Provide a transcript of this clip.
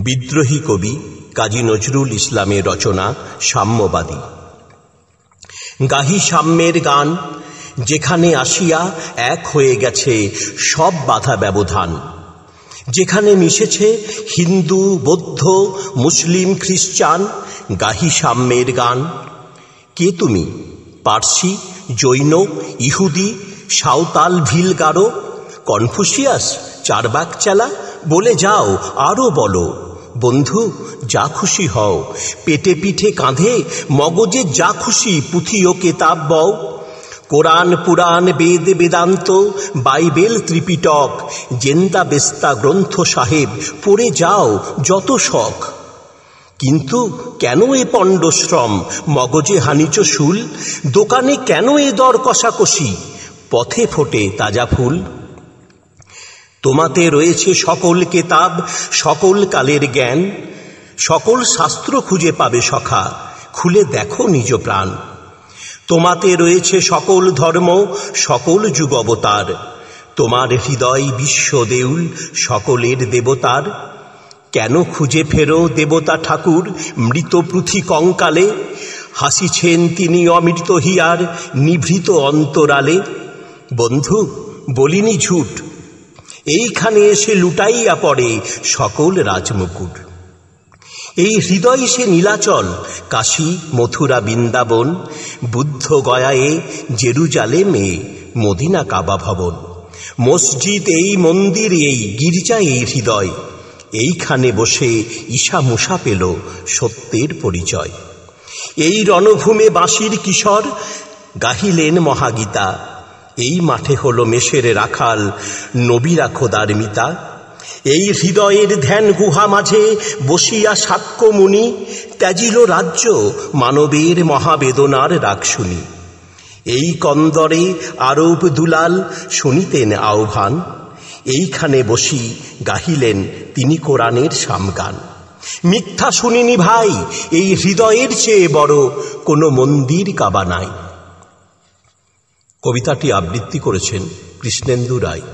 বিদ্রোহী কবি কাজী নজরুল ইসলামের রচনা সাম্যবাদী। গাহি সাম্যের গান, যেখানে আসিয়া এক হয়ে গেছে সব বাধা ব্যবধান, যেখানে মিশেছে হিন্দু, বৌদ্ধ, মুসলিম, খ্রিস্টান। গাহি সাম্যের গান। কে তুমি? পার্সি, জৈন, ইহুদি, সাঁওতাল, ভিল, গারো, কনফুসিয়াস, চারবাক চেলা? বলে যাও, আরো বলো। বন্ধু, যা খুশি হও, পেটে পিঠে কাঁধে মগজে যা খুশি পুঁথি ও কেতাব বও। কোরআন, পুরাণ, বেদ, বেদান্ত, বাইবেল, ত্রিপিটক, জেন্দা বেস্তা গ্রন্থ সাহেব পড়ে যাও যত শখ। কিন্তু কেন এ পণ্ডশ্রম, মগজে হানিচ শুল? দোকানে কেন এ দর কষাকষি, পথে ফোটে তাজা ফুল? তোমাতে রয়েছে সকল কেতাব, সকল কালের জ্ঞান, সকল শাস্ত্র খুঁজে পাবে সখা, খুলে দেখো নিজ প্রাণ। তোমাতে রয়েছে সকল ধর্ম, সকল যুগ অবতার, তোমার হৃদয় বিশ্ব দেউল, সকলের দেবতার। কেন খুঁজে ফেরো দেবতা ঠাকুর মৃত পৃথি কঙ্কালে? হাসিছেন তিনি অমৃত হিয়ার নিভৃত অন্তরালে। বন্ধু, বলিনি ঝুট, এইখানে এসে লুটাইয়া পড়ে সকল রাজমুকুট। এই হৃদয় সে নীলাচল, কাশী, মথুরা, বৃন্দাবন, বুদ্ধ গয়ায়ে, জেরুজালেমে, মদিনা কাবা ভবন। মসজিদ এই, মন্দির এই, গির্জা এই হৃদয়, এইখানে বসে ঈশা মুসা পেল সত্যের পরিচয়। এই রণভূমে বাঁশির কিশোর গাহিলেন মহাগীতা, এই মাঠে হলো মেষের রাখাল, নবীরা খোদার মিতা। এই হৃদয়ের ধ্যান গুহা মাঝে বসিয়া সাক্ষ্য মুনি, ত্যাজিল রাজ্য মানবের মহাবেদনার রাগ শুনি। এই কন্দরে আরব দুলাল শুনিতেন আহ্বান, এইখানে বসি গাহিলেন তিনি কোরআনের সামগান। মিথ্যা শুনিনি ভাই, এই হৃদয়ের চেয়ে বড় কোনো মন্দির কাবা নাই। কবিতাটি আবৃত্তি করেছেন কৃষ্ণেন্দু রায়।